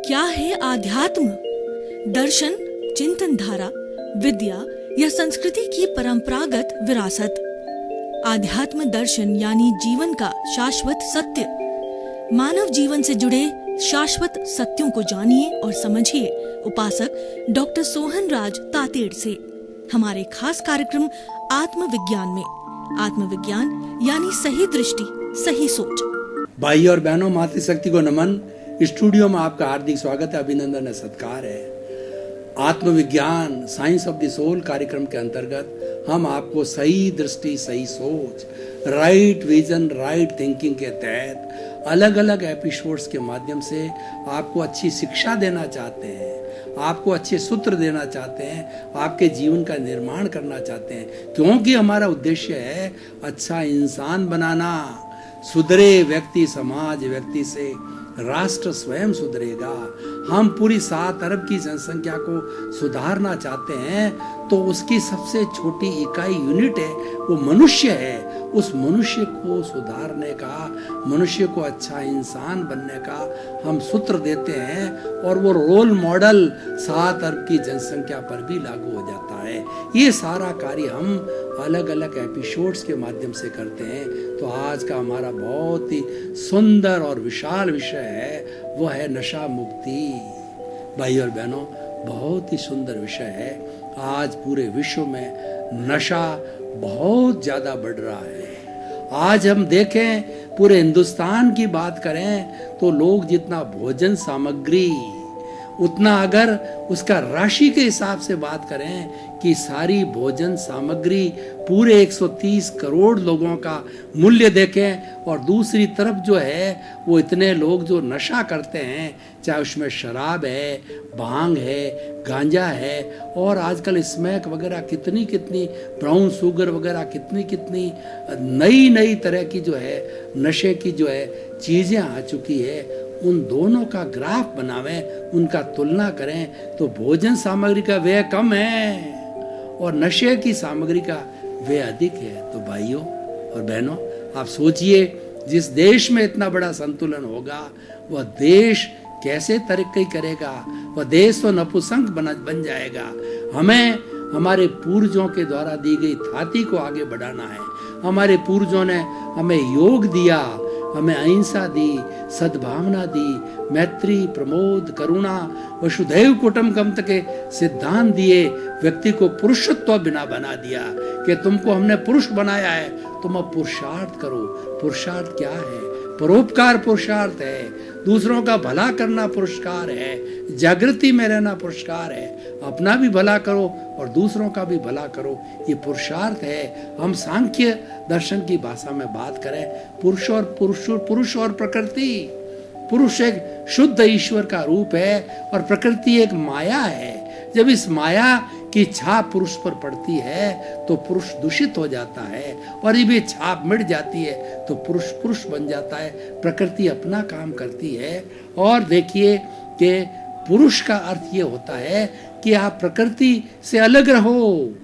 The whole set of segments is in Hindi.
क्या है आध्यात्म? दर्शन, चिंतन धारा, विद्या या संस्कृति की परंपरागत विरासत। आध्यात्म दर्शन यानी जीवन का शाश्वत सत्य। मानव जीवन से जुड़े शाश्वत सत्यों को जानिए और समझिए उपासक डॉक्टर सोहन राज तातेड़ से हमारे खास कार्यक्रम आत्मविज्ञान में। आत्मविज्ञान यानी सही दृष्टि, सही सोच। भाई और बहनों, मातृशक्ति को नमन। स्टूडियो में आपका हार्दिक स्वागत है, अभिनंदन है, सत्कार है। आत्मविज्ञान साइंस ऑफ द सोल कार्यक्रम के अंतर्गत हम आपको सही दृष्टि, सही सोच, राइट विजन, राइट थिंकिंग के तहत अलग अलग एपिसोड्स के माध्यम से आपको अच्छी शिक्षा देना चाहते हैं, आपको अच्छे सूत्र देना चाहते हैं, आपके जीवन का निर्माण करना चाहते हैं, क्योंकि हमारा उद्देश्य है अच्छा इंसान बनाना। सुधरे व्यक्ति समाज, व्यक्ति से राष्ट्र स्वयं सुधरेगा। हम पूरी 7 अरब की जनसंख्या को सुधारना चाहते हैं, तो उसकी सबसे छोटी इकाई यूनिट है, वो मनुष्य है। उस मनुष्य को सुधारने का, मनुष्य को अच्छा इंसान बनने का हम सूत्र देते हैं, और वो रोल मॉडल 7 अरब की जनसंख्या पर भी लागू हो जाता है। ये सारा कार्य हम अलग अलग एपिसोड्स के माध्यम से करते हैं। तो आज का हमारा बहुत ही सुंदर और विशाल विषय है, वो है नशा मुक्ति। भाई और बहनों, बहुत ही सुंदर विषय है। आज पूरे विश्व में नशा बहुत ज़्यादा बढ़ रहा है। आज हम देखें, पूरे हिंदुस्तान की बात करें तो लोग जितना भोजन सामग्री, उतना अगर उसका राशि के हिसाब से बात करें कि सारी भोजन सामग्री पूरे 130 करोड़ लोगों का मूल्य देखें, और दूसरी तरफ जो है वो इतने लोग जो नशा करते हैं, चाहे उसमें शराब है, भांग है, गांजा है, और आजकल स्मैक वगैरह कितनी कितनी, ब्राउन शुगर वगैरह कितनी कितनी नई नई तरह की जो है नशे की जो है चीज़ें आ चुकी है। उन दोनों का ग्राफ बनावें, उनका तुलना करें तो भोजन सामग्री का व्यय कम है और नशे की सामग्री का व्यय अधिक है। तो भाइयों और बहनों, आप सोचिए, जिस देश में इतना बड़ा संतुलन होगा, वह देश कैसे तरक्की करेगा? वह देश तो नपुंसक बन जाएगा। हमें हमारे पूर्वजों के द्वारा दी गई थाती को आगे बढ़ाना है। हमारे पूर्वजों ने हमें योग दिया, हमें अहिंसा दी, सद्भावना दी, मैत्री, प्रमोद, करुणा, वसुधैव कुटुम्बकम के सिद्धांत दिए। व्यक्ति को पुरुषत्व बिना बना दिया कि तुमको हमने पुरुष बनाया है, तुम अब पुरुषार्थ करो। पुरुषार्थ क्या है? परोपकार पुरुषार्थ है, दूसरों का भला करना पुरस्कार है, जागृति में रहना पुरस्कार है, अपना भी भला करो और दूसरों का भी भला करो, ये पुरुषार्थ है। हम सांख्य दर्शन की भाषा में बात करें, पुरुष और प्रकृति। पुरुष एक शुद्ध ईश्वर का रूप है और प्रकृति एक माया है। जब इस माया की छाप पुरुष पर पड़ती है तो पुरुष दूषित हो जाता है, और जब ये छाप मिट जाती है तो पुरुष पुरुष बन जाता है। प्रकृति अपना काम करती है। और देखिए कि पुरुष का अर्थ ये होता है कि आप प्रकृति से अलग रहो,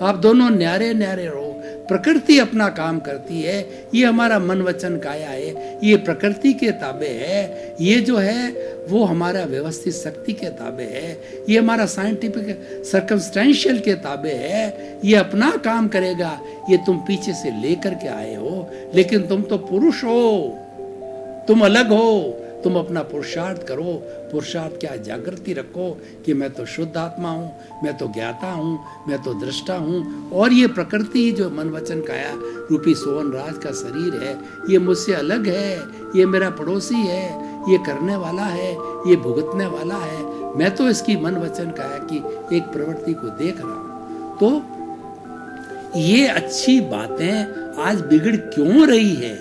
आप दोनों न्यारे न्यारे रहो। प्रकृति अपना काम करती है, ये हमारा मन वचन काया है, ये प्रकृति के ताबे है। ये जो है वो हमारा व्यवस्थित शक्ति के ताबे है, ये हमारा साइंटिफिक सर्कमस्टेंशियल के ताबे है। ये अपना काम करेगा, ये तुम पीछे से लेकर के आए हो, लेकिन तुम तो पुरुष हो, तुम अलग हो। तुम अपना पुरुषार्थ करो। पुरुषार्थ क्या? जागृति रखो कि मैं तो शुद्ध आत्मा हूँ, मैं तो ज्ञाता हूँ, मैं तो दृष्टा हूँ, और ये प्रकृति जो मन वचन काया रूपी सोहन राज का शरीर है, ये मुझसे अलग है, ये मेरा पड़ोसी है, ये करने वाला है, ये भुगतने वाला है। मैं तो इसकी मन वचन काया की एक प्रवृत्ति को देख रहा हूँ। तो ये अच्छी बातें आज बिगड़ क्यों रही है?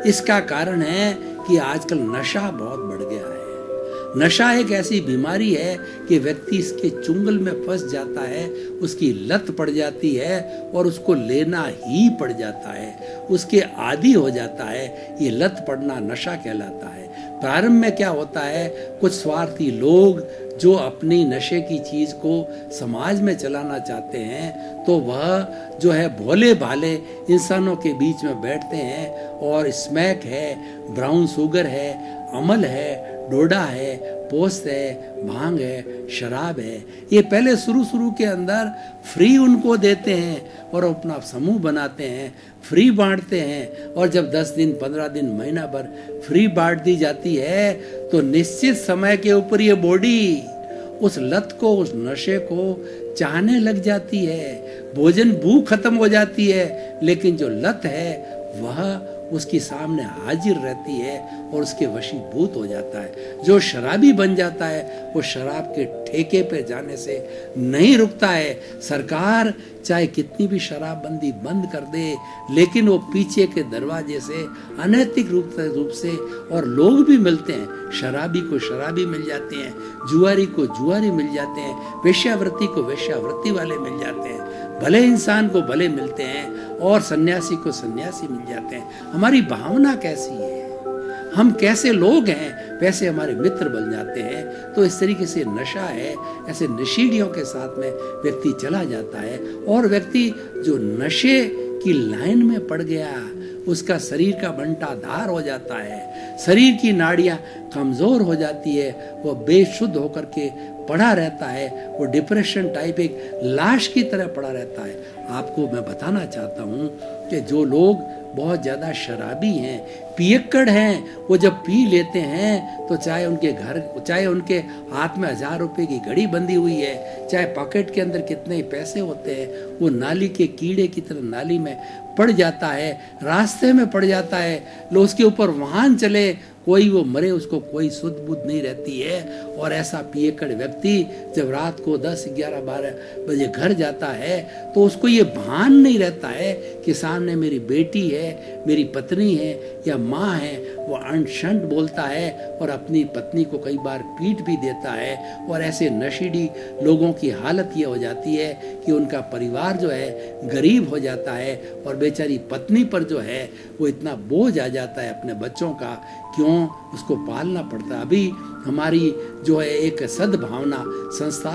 इसका कारण है कि आजकल नशा बहुत बढ़ गया है। नशा एक ऐसी बीमारी है कि व्यक्ति इसके चुंगल में फंस जाता है, उसकी लत पड़ जाती है और उसको लेना ही पड़ जाता है, उसके आदी हो जाता है। ये लत पड़ना नशा कहलाता है। प्रारंभ में क्या होता है, कुछ स्वार्थी लोग जो अपनी नशे की चीज को समाज में चलाना चाहते हैं, तो वह जो है भोले भाले इंसानों के बीच में बैठते हैं और स्मैक है, ब्राउन शुगर है, अमल है, डोडा है, पोस्त है, भांग है, शराब है, ये पहले शुरू के अंदर फ्री उनको देते हैं और अपना समूह बनाते हैं, फ्री बांटते हैं। और जब 10 दिन, 15 दिन, महीना भर फ्री बांट दी जाती है तो निश्चित समय के ऊपर ये बॉडी उस लत को, उस नशे को चाहने लग जाती है। भोजन भूख खत्म हो जाती है, लेकिन जो लत है वह उसके सामने हाजिर रहती है और उसके वशीभूत हो जाता है। जो शराबी बन जाता है वो शराब के ठेके पे जाने से नहीं रुकता है। सरकार चाहे कितनी भी शराबबंदी बंद कर दे, लेकिन वो पीछे के दरवाजे से अनैतिक रूप से और लोग भी मिलते हैं। शराबी को शराबी मिल जाते हैं, जुआरी को जुआरी मिल जाते हैं, वेश्यावृत्ति को वेश्यावृत्ति वाले मिल जाते हैं, भले इंसान को भले मिलते हैं और सन्यासी को सन्यासी मिल जाते हैं। हमारी भावना कैसी है, हम कैसे लोग हैं वैसे हमारे मित्र बन जाते हैं। तो इस तरीके से नशा है, ऐसे नशीलियों के साथ में व्यक्ति चला जाता है और व्यक्ति जो नशे की लाइन में पड़ गया उसका शरीर का बंटाधार हो जाता है, शरीर की नाड़ियां कमजोर हो जाती है, वो बेशुद्ध होकर के पड़ा रहता है, वो डिप्रेशन टाइप एक लाश की तरह पड़ा रहता है। आपको मैं बताना चाहता हूँ कि जो लोग बहुत ज़्यादा शराबी हैं, पियक्कड़ हैं, वो जब पी लेते हैं तो चाहे उनके घर, चाहे उनके हाथ में 1000 रुपए की घड़ी बंधी हुई है, चाहे पॉकेट के अंदर कितने ही पैसे होते हैं, वो नाली के कीड़े की तरह नाली में पड़ जाता है, रास्ते में पड़ जाता है। लो उसके ऊपर वाहन चले, कोई वो मरे उसको कोई सुध बुध नहीं रहती है। और ऐसा पियक्कड़ व्यक्ति जब रात को 10, 11, 12 बजे घर जाता है तो उसको ये भान नहीं रहता है कि सामने मेरी बेटी है, मेरी पत्नी है या माँ है। वो अनशंट बोलता है और अपनी पत्नी को कई बार पीट भी देता है। और ऐसे नशीली लोगों की हालत ये हो जाती है कि उनका परिवार जो है गरीब हो जाता है और बेचारी पत्नी पर जो है वो इतना बोझ आ जाता है अपने बच्चों का, क्यों उसको पालना पड़ता है। अभी हमारी जो है एक सद्भावना संस्था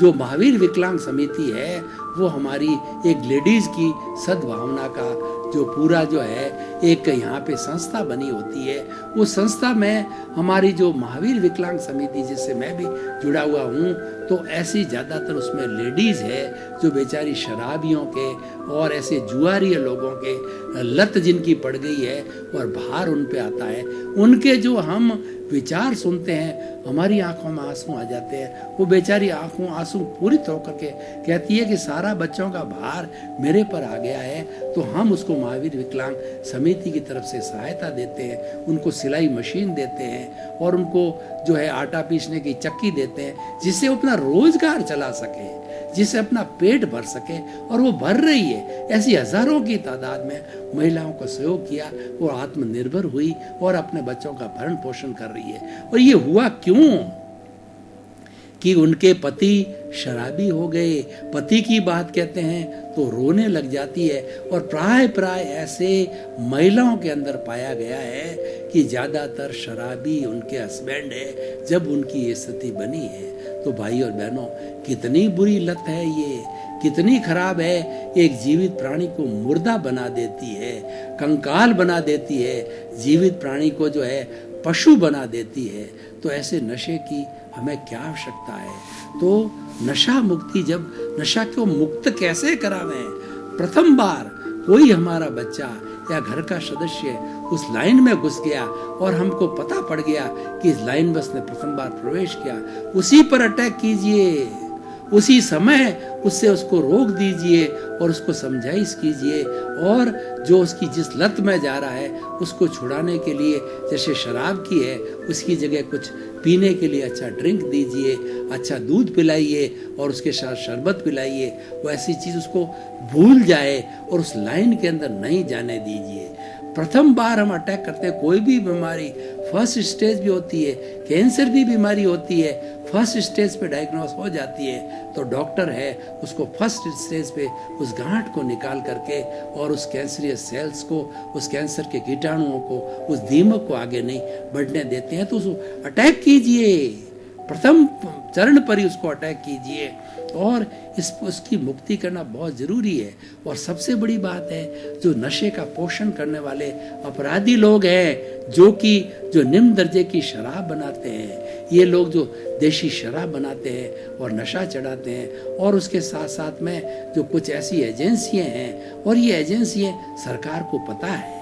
जो महावीर विकलांग समिति है वो हमारी एक लेडीज की सद्भावना का जो पूरा जो है एक यहाँ पे संस्था बनी होती है। उस संस्था में हमारी जो महावीर विकलांग समिति जिससे मैं भी जुड़ा हुआ हूँ, तो ऐसी ज़्यादातर उसमें लेडीज है जो बेचारी शराबियों के और ऐसे जुआरी लोगों के लत जिनकी पड़ गई है और भार उन पे आता है, उनके जो हम विचार सुनते हैं हमारी आंखों में आंसू आ जाते हैं। वो बेचारी आंखों आंसू पूरी होकर के कहती है कि सारा बच्चों का भार मेरे पर आ गया है। तो हम उसको महावीर विकलांग समिति की तरफ से सहायता देते हैं, उनको सिलाई मशीन देते हैं और उनको जो है आटा पीसने की चक्की देते हैं, जिससे वो अपना रोजगार चला सके, जिससे अपना पेट भर सके। और वो भर रही है। ऐसी हजारों की तादाद में महिलाओं को सहयोग किया, वो आत्मनिर्भर हुई और अपने बच्चों का भरण पोषण कर रही है। और ये हुआ क्यों कि उनके पति शराबी हो गए। पति की बात कहते हैं तो रोने लग जाती है। और प्राय ऐसे महिलाओं के अंदर पाया गया है कि ज़्यादातर शराबी उनके हस्बैंड है जब उनकी ये स्थिति बनी है। तो भाई और बहनों, कितनी बुरी लत है ये, कितनी खराब है। एक जीवित प्राणी को मुर्दा बना देती है, कंकाल बना देती है, जीवित प्राणी को जो है पशु बना देती है। तो ऐसे नशे की हमें क्या आवश्यकता है। तो नशा मुक्ति, जब नशा को मुक्त कैसे करावें। प्रथम बार कोई हमारा बच्चा या घर का सदस्य उस लाइन में घुस गया और हमको पता पड़ गया कि इस लाइन में उसने प्रथम बार प्रवेश किया, उसी पर अटैक कीजिए, उसी समय उससे उसको रोक दीजिए और उसको समझाइश कीजिए। और जो उसकी जिस लत में जा रहा है उसको छुड़ाने के लिए, जैसे शराब की है, उसकी जगह कुछ पीने के लिए अच्छा ड्रिंक दीजिए, अच्छा दूध पिलाइए और उसके साथ शरबत पिलाइए। वो ऐसी चीज़ उसको भूल जाए और उस लाइन के अंदर नहीं जाने दीजिए। प्रथम बार हम अटैक करते हैं, कोई भी बीमारी फर्स्ट स्टेज भी होती है, कैंसर भी बीमारी होती है, फर्स्ट स्टेज पे डायग्नोस हो जाती है, तो डॉक्टर है उसको फर्स्ट स्टेज पे उस गांठ को निकाल करके और उस कैंसरियस सेल्स को, उस कैंसर के कीटाणुओं को, उस दीमक को आगे नहीं बढ़ने देते हैं। तो उसको अटैक कीजिए, प्रथम चरण पर ही उसको अटैक कीजिए और उसकी मुक्ति करना बहुत ज़रूरी है। और सबसे बड़ी बात है, जो नशे का पोषण करने वाले अपराधी लोग हैं, जो निम्न दर्जे की शराब बनाते हैं, ये लोग जो देशी शराब बनाते हैं और नशा चढ़ाते हैं, और उसके साथ साथ में जो कुछ ऐसी एजेंसियां हैं, और ये एजेंसियां सरकार को पता है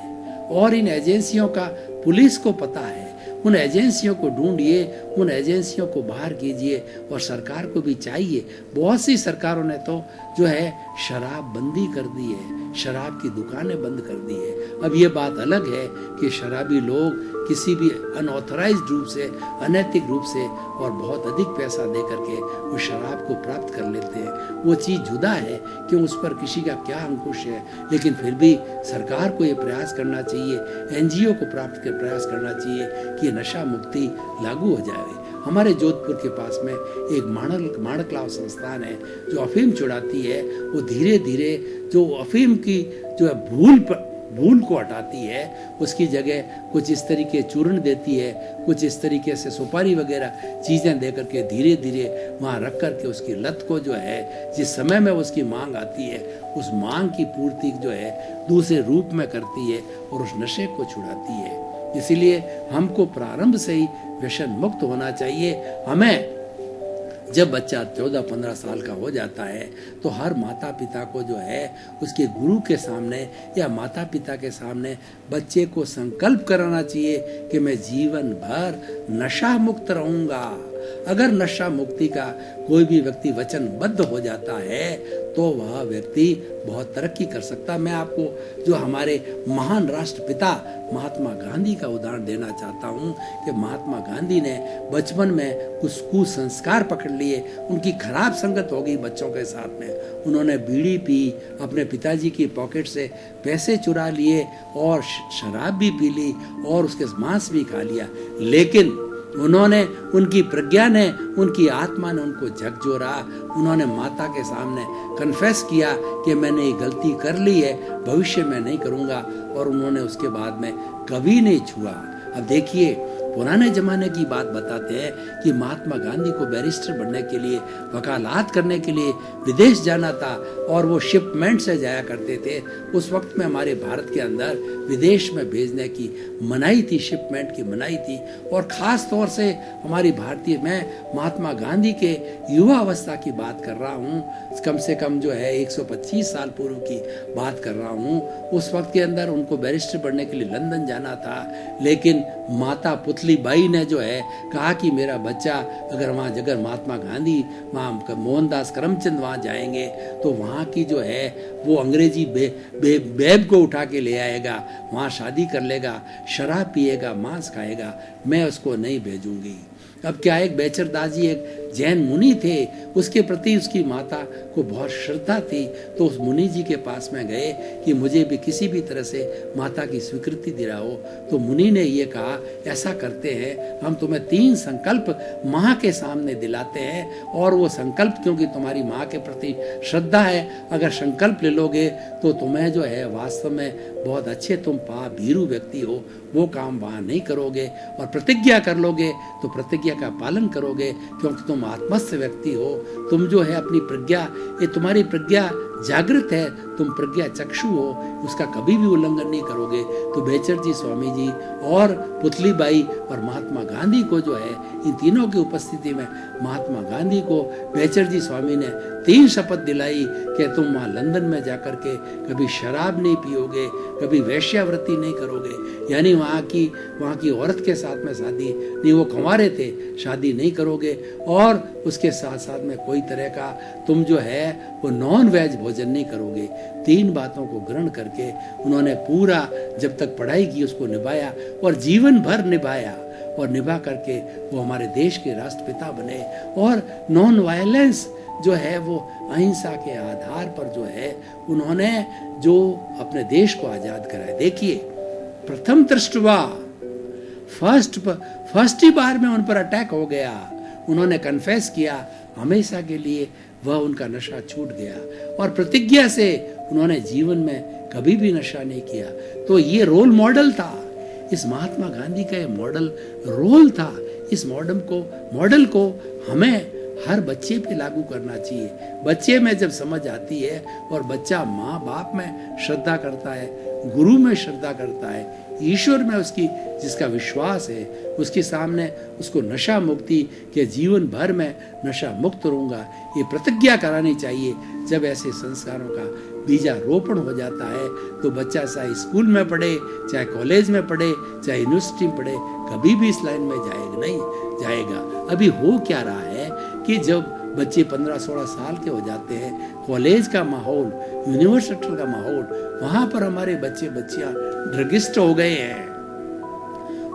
और इन एजेंसियों का पुलिस को पता है, उन एजेंसियों को ढूंढिए, उन एजेंसियों को बाहर कीजिए। और सरकार को भी चाहिए, बहुत सी सरकारों ने तो जो है शराब बंदी कर दी है, शराब की दुकानें बंद कर दी है। अब ये बात अलग है कि शराबी लोग किसी भी अनऑथराइज्ड रूप से, अनैतिक रूप से और बहुत अधिक पैसा दे करके उस शराब को प्राप्त कर लेते हैं, वो चीज़ जुदा है कि उस पर किसी का क्या अंकुश है। लेकिन फिर भी सरकार को ये प्रयास करना चाहिए, एनजीओ को प्राप्त कर प्रयास करना चाहिए कि ये नशा मुक्ति लागू हो जाए। हमारे जोधपुर के पास में एक माणकलाव संस्थान है जो अफीम छुड़ाती है। वो धीरे धीरे जो अफीम की जो है भूल को हटाती है, उसकी जगह कुछ इस तरीके चूर्ण देती है, कुछ इस तरीके से सुपारी वगैरह चीज़ें दे करके धीरे धीरे वहाँ रख करके उसकी लत को जो है, जिस समय में उसकी मांग आती है, उस मांग की पूर्ति जो है दूसरे रूप में करती है और उस नशे को छुड़ाती है। इसीलिए हमको प्रारंभ से ही व्यसन मुक्त होना चाहिए। हमें जब बच्चा 14-15 साल का हो जाता है तो हर माता पिता को जो है उसके गुरु के सामने या माता पिता के सामने बच्चे को संकल्प कराना चाहिए कि मैं जीवन भर नशा मुक्त रहूंगा। अगर नशा मुक्ति का कोई भी व्यक्ति वचनबद्ध हो जाता है तो वह व्यक्ति बहुत तरक्की कर सकता है। मैं आपको जो हमारे महान राष्ट्रपिता महात्मा गांधी का उदाहरण देना चाहता हूँ कि महात्मा गांधी ने बचपन में कुछ कुसंस्कार पकड़ लिए, उनकी खराब संगत हो गई बच्चों के साथ में। उन्होंने बीड़ी पी, अपने पिताजी की पॉकेट से पैसे चुरा लिए और शराब भी पी ली और उसके मांस भी खा लिया। लेकिन उनकी प्रज्ञा ने, उनकी आत्मा ने उनको झकझोरा। उन्होंने माता के सामने कन्फेस किया कि मैंने ये गलती कर ली है, भविष्य में नहीं करूँगा, और उन्होंने उसके बाद में कभी नहीं छुआ। अब देखिए, पुराने जमाने की बात बताते हैं कि महात्मा गांधी को बैरिस्टर बनने के लिए, वकालत करने के लिए विदेश जाना था और वो शिपमेंट से जाया करते थे। उस वक्त में हमारे भारत के अंदर विदेश में भेजने की मनाही थी, शिपमेंट की मनाही थी। और ख़ास तौर से हमारी भारतीय, मैं महात्मा गांधी के युवा अवस्था की बात कर रहा हूँ, कम से कम जो है 125 साल पूर्व की बात कर रहा हूँ। उस वक्त के अंदर उनको बैरिस्टर बनने के लिए लंदन जाना था, लेकिन माता पुतली बाई ने जो है कहा कि मेरा बच्चा अगर वहाँ जगह महात्मा गांधी, वहाँ मोहनदास करमचंद वहाँ जाएंगे तो वहाँ की जो है वो अंग्रेजी बेब को उठा के ले आएगा, वहाँ शादी कर लेगा, शराब पिएगा, मांस खाएगा, मैं उसको नहीं भेजूंगी। अब क्या, एक बेचरदास जी एक जैन मुनि थे, उसके प्रति उसकी माता को बहुत श्रद्धा थी, तो उस मुनि जी के पास में गए कि मुझे भी किसी भी तरह से माता की स्वीकृति दिलाओ। तो मुनि ने ये कहा, ऐसा करते हैं, हम तुम्हें 3 संकल्प माँ के सामने दिलाते हैं, और वो संकल्प, क्योंकि तुम्हारी माँ के प्रति श्रद्धा है, अगर संकल्प ले लोगे तो तुम्हें जो है वास्तव में बहुत अच्छे, तुम भीरू व्यक्ति हो, वो काम वहाँ नहीं करोगे, और प्रतिज्ञा कर लोगे तो प्रतिज्ञा का पालन करोगे, क्योंकि तुम आत्मस्थ व्यक्ति हो। तुम जो है अपनी प्रज्ञा, ये तुम्हारी प्रज्ञा जागृत है, तुम प्रज्ञा चक्षु हो, उसका कभी भी उल्लंघन नहीं करोगे। तो बेचर जी स्वामी जी और पुतली बाई और महात्मा गांधी को जो है, इन तीनों की उपस्थिति में महात्मा गांधी को बेचर जी स्वामी ने 3 शपथ दिलाई कि तुम वहाँ लंदन में जाकर के कभी शराब नहीं पियोगे, कभी वेश्यावृत्ति नहीं करोगे, यानी वहाँ की औरत के साथ में शादी नहीं, वो कुंवारे थे, शादी नहीं करोगे, और उसके साथ साथ में कोई तरह का तुम जो है वो नॉन वेज भोजन नहीं करोगे। 3 बातों को ग्रहण करके उन्होंने पूरा जब तक पढ़ाई की उसको निभाया और जीवन भर निभाया, और निभा करके वो हमारे देश के राष्ट्रपिता बने। और नॉन वायलेंस जो है वो अहिंसा के आधार पर जो है उन्होंने जो अपने देश को आज़ाद कराया। देखिए, प्रथम दृष्टवा फर्स्ट ही बार में उन पर अटैक हो गया, उन्होंने कन्फेस किया, हमेशा के लिए वह उनका नशा छूट गया, और प्रतिज्ञा से उन्होंने जीवन में कभी भी नशा नहीं किया। तो ये रोल मॉडल था, इस महात्मा गांधी का ये मॉडल रोल था, इस मॉडल को हमें हर बच्चे पे लागू करना चाहिए। बच्चे में जब समझ आती है और बच्चा माँ बाप में श्रद्धा करता है, गुरु में श्रद्धा करता है, ईश्वर में उसकी जिसका विश्वास है, उसके सामने उसको नशा मुक्ति के जीवन भर में नशा मुक्त रहूँगा ये प्रतिज्ञा करानी चाहिए। जब ऐसे संस्कारों का बीजारोपण हो जाता है तो बच्चा चाहे स्कूल में पढ़े, चाहे कॉलेज में पढ़े, चाहे यूनिवर्सिटी में पढ़े, कभी भी इस लाइन में जाएगा। अभी हो क्या रहा है कि जब बच्चे 15-16 साल के हो जाते हैं, कॉलेज का माहौल, यूनिवर्सिटी का माहौल, वहाँ पर हमारे बच्चियाँ ड्रगिस्ट हो गए हैं।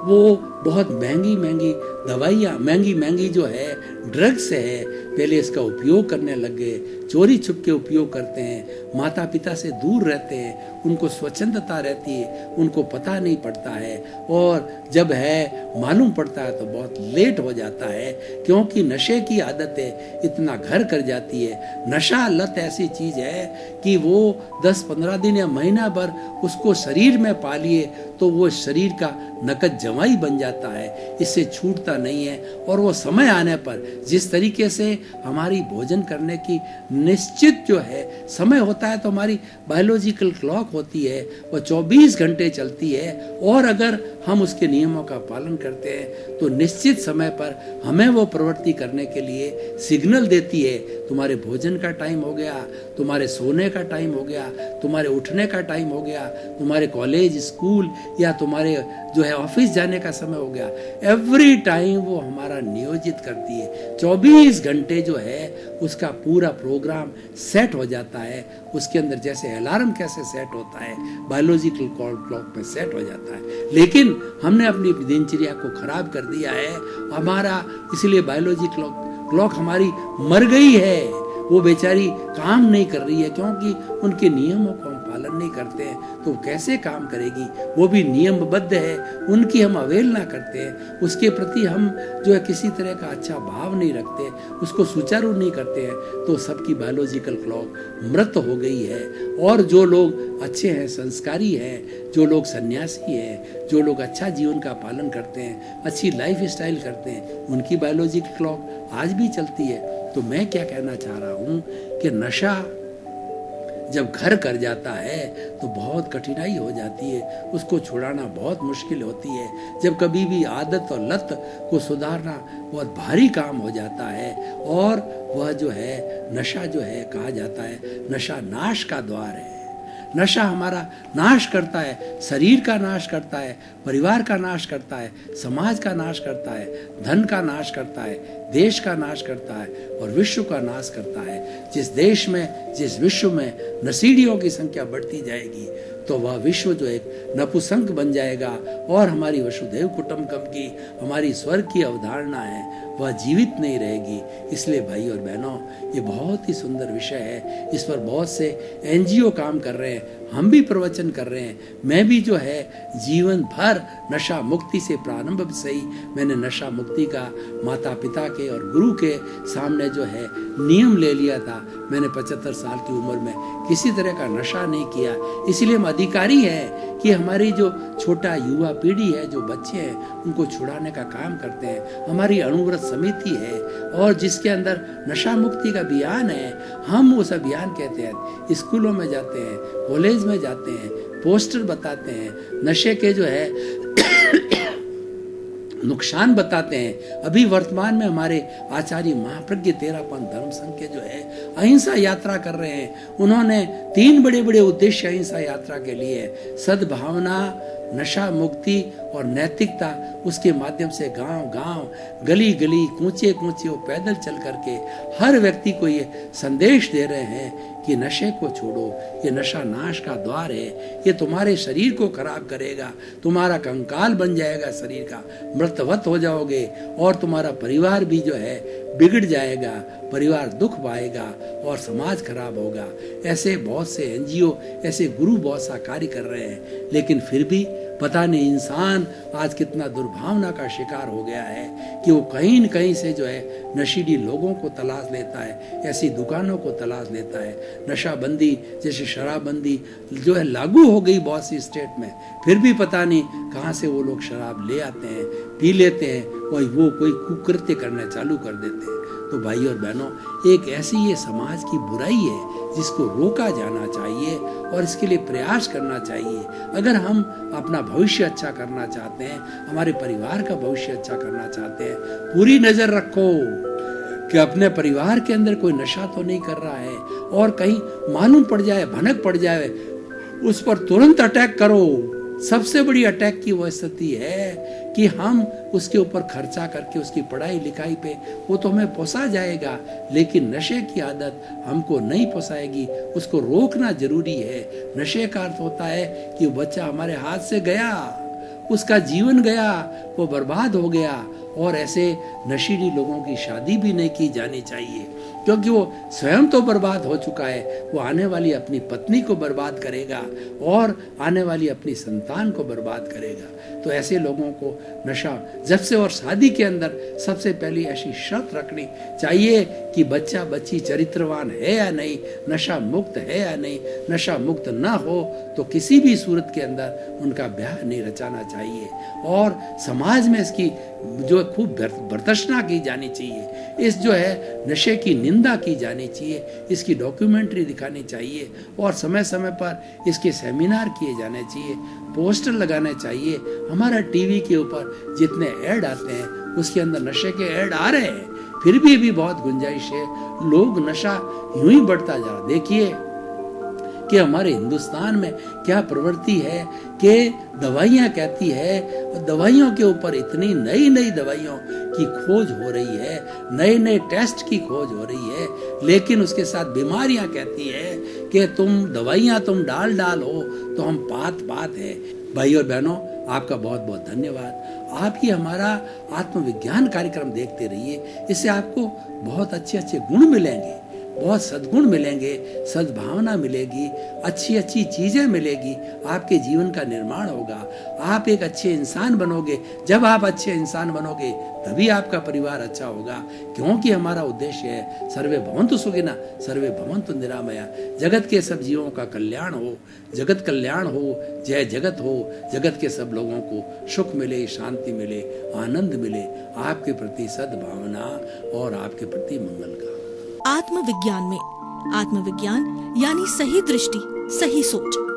वो बहुत महंगी दवाइयाँ, महंगी जो है ड्रग्स है, पहले इसका उपयोग करने लग गए, चोरी छुप के उपयोग करते हैं, माता पिता से दूर रहते हैं, उनको स्वच्छंदता रहती है, उनको पता नहीं पड़ता है, और जब है मालूम पड़ता है तो बहुत लेट हो जाता है, क्योंकि नशे की आदतें इतना घर कर जाती है। नशा लत ऐसी चीज है कि वो 10-15 दिन या महीना भर उसको शरीर में पालिए तो वो शरीर का नकद जमाई बन जाता है, इससे छूटता नहीं है। और वो समय आने पर जिस तरीके से हमारी भोजन करने की निश्चित जो है समय होता है, तो हमारी बायोलॉजिकल क्लॉक होती है, वो 24 घंटे चलती है, और अगर हम उसके नियमों का पालन करते हैं तो निश्चित समय पर हमें वो प्रवृत्ति करने के लिए सिग्नल देती है। तुम्हारे भोजन का टाइम हो गया, तुम्हारे सोने का टाइम हो गया, तुम्हारे उठने का टाइम हो गया, तुम्हारे कॉलेज स्कूल या तुम्हारे जो है ऑफिस जाने का समय हो गया। एवरी टाइम वो हमारा नियोजित करती है। 24 घंटे जो है उसका पूरा प्रोग्राम सेट हो जाता है। उसके अंदर जैसे अलार्म कैसे सेट होता है, बायोलॉजिकल क्लॉक में सेट हो जाता है। लेकिन हमने अपनी दिनचर्या को खराब कर दिया है हमारा, इसलिए बायोलॉजिकल क्लॉक हमारी मर गई है। वो बेचारी काम नहीं कर रही है, क्योंकि उनके नियमों को हम पालन नहीं करते हैं तो कैसे काम करेगी। वो भी नियमबद्ध है, उनकी हम अवहेलना करते हैं, उसके प्रति हम जो है किसी तरह का अच्छा भाव नहीं रखते, उसको सुचारू नहीं करते हैं, तो सबकी बायोलॉजिकल क्लॉक मृत हो गई है। और जो लोग अच्छे हैं, संस्कारी हैं, जो लोग सन्यासी हैं, जो लोग अच्छा जीवन का पालन करते हैं, अच्छी लाइफ स्टाइल करते हैं, उनकी बायोलॉजिकल क्लॉक आज भी चलती है। तो मैं क्या कहना चाह रहा हूँ कि नशा जब घर कर जाता है तो बहुत कठिनाई हो जाती है, उसको छुड़ाना बहुत मुश्किल होती है। जब कभी भी आदत और लत को सुधारना बहुत भारी काम हो जाता है, और वह जो है नशा जो है कहा जाता है नशा नाश का द्वार है। नशा हमारा नाश करता है, शरीर का नाश करता है, परिवार का नाश करता है, समाज का नाश करता है, धन का नाश करता है, देश का नाश करता है और विश्व का नाश करता है। जिस देश में, जिस विश्व में नशीलियों की संख्या बढ़ती जाएगी तो वह विश्व जो एक नपुंसक बन जाएगा, और हमारी वसुधैव कुटुंबकम की, हमारी स्वर्ग की अवधारणा है वह जीवित नहीं रहेगी। इसलिए भाई और बहनों, ये बहुत ही सुंदर विषय है, इस पर बहुत से NGO काम कर रहे हैं, हम भी प्रवचन कर रहे हैं। मैं भी जो है जीवन भर नशा मुक्ति से प्रारंभ से ही मैंने नशा मुक्ति का माता पिता के और गुरु के सामने जो है नियम ले लिया था। मैंने 75 साल की उम्र में किसी तरह का नशा नहीं किया। इसलिए हम अधिकारी हैं कि हमारी जो छोटा युवा पीढ़ी है, जो बच्चे हैं, उनको छुड़ाने का काम करते हैं। हमारी अणुव्रत समिति है और जिसके अंदर नशा मुक्ति का अभियान है। हम उस अभियान के तहत स्कूलों में जाते हैं, कॉलेज में जाते हैं, पोस्टर बताते हैं, नशे के जो है नुकसान बताते हैं। अभी वर्तमान में हमारे आचार्य महाप्रज्ञ तेरापंथ धर्म संघ के जो है अहिंसा यात्रा कर रहे हैं। उन्होंने 3 बड़े बड़े उद्देश्य अहिंसा यात्रा के लिए, सद्भावना, नशा मुक्ति और नैतिकता, उसके माध्यम से गांव गांव, गली गली, कूचे कूचे वो पैदल चल करके हर व्यक्ति को ये संदेश दे रहे हैं कि नशे को छोड़ो, ये नशा नाश का द्वार है, ये तुम्हारे शरीर को खराब करेगा, तुम्हारा कंकाल बन जाएगा, शरीर का मृतवत हो जाओगे, और तुम्हारा परिवार भी जो है बिगड़ जाएगा, परिवार दुख पाएगा और समाज खराब होगा। ऐसे बहुत से NGO, ऐसे गुरु बहुत सा कार्य कर रहे हैं, लेकिन फिर भी पता नहीं इंसान आज कितना दुर्भावना का शिकार हो गया है कि वो कहीं न कहीं से जो है नशीली लोगों को तलाश लेता है, ऐसी दुकानों को तलाश लेता है। नशाबंदी जैसे शराबबंदी जो है लागू हो गई बहुत सी स्टेट में, फिर भी पता नहीं कहाँ से वो लोग शराब ले आते हैं, पी लेते हैं और वो कोई कुकृत्य करना चालू कर देते हैं। तो भाई और बहनों, एक ऐसी ये समाज की बुराई है जिसको रोका जाना चाहिए और इसके लिए प्रयास करना चाहिए। अगर हम अपना भविष्य अच्छा करना चाहते हैं, हमारे परिवार का भविष्य अच्छा करना चाहते हैं, पूरी नजर रखो कि अपने परिवार के अंदर कोई नशा तो नहीं कर रहा है, और कहीं मालूम पड़ जाए, भनक पड़ जाए, उस पर तुरंत अटैक करो। सबसे बड़ी अटैक की वो स्थिति है कि हम उसके ऊपर खर्चा करके उसकी पढ़ाई लिखाई पे, वो तो हमें पोसा जाएगा, लेकिन नशे की आदत हमको नहीं पोसाएगी। उसको रोकना जरूरी है। नशे का अर्थ होता है कि वो बच्चा हमारे हाथ से गया, उसका जीवन गया, वो बर्बाद हो गया। और ऐसे नशीली लोगों की शादी भी नहीं की जानी चाहिए, क्योंकि वो स्वयं तो बर्बाद हो चुका है, वो आने वाली अपनी पत्नी को बर्बाद करेगा और आने वाली अपनी संतान को बर्बाद करेगा। तो ऐसे लोगों को नशा जब से, और शादी के अंदर सबसे पहले ऐसी शर्त रखनी चाहिए कि बच्चा बच्ची चरित्रवान है या नहीं, नशा मुक्त है या नहीं। नशा मुक्त ना हो तो किसी भी सूरत के अंदर उनका ब्याह नहीं रचाना चाहिए। और समाज में इसकी जो खूब भर्त्सना की जानी चाहिए, इस जो है नशे की निंदा की जानी चाहिए, इसकी डॉक्यूमेंट्री दिखानी चाहिए और समय समय पर इसके सेमिनार किए जाने चाहिए, पोस्टर लगाने चाहिए। हमारा टीवी के ऊपर जितने ऐड आते हैं उसके अंदर नशे के ऐड आ रहे हैं, फिर भी अभी बहुत गुंजाइश है। लोग नशा यूं ही बढ़ता जा रहा। देखिए कि हमारे हिंदुस्तान में क्या प्रवृत्ति है कि दवाइयाँ कहती है, दवाइयों के ऊपर इतनी नई नई दवाइयों की खोज हो रही है, नए नए टेस्ट की खोज हो रही है, लेकिन उसके साथ बीमारियां कहती है कि तुम दवाइयां तुम डाल हो तो हम पात है। भाई और बहनों, आपका बहुत बहुत धन्यवाद। आप ही हमारा आत्मविज्ञान कार्यक्रम देखते रहिए, इससे आपको बहुत अच्छे अच्छे गुण मिलेंगे, बहुत सद्गुण मिलेंगे, सद्भावना मिलेगी, अच्छी अच्छी चीजें मिलेगी, आपके जीवन का निर्माण होगा, आप एक अच्छे इंसान बनोगे। जब आप अच्छे इंसान बनोगे तभी आपका परिवार अच्छा होगा, क्योंकि हमारा उद्देश्य है सर्वे भवन्तु सुखिनः सर्वे भवन्तु निरामया। जगत के सब जीवों का कल्याण हो, जगत कल्याण हो, जय जगत हो, जगत के सब लोगों को सुख मिले, शांति मिले, आनंद मिले, आपके प्रति सद्भावना और आपके प्रति मंगल का। आत्मविज्ञान में आत्मविज्ञान यानी सही दृष्टि, सही सोच।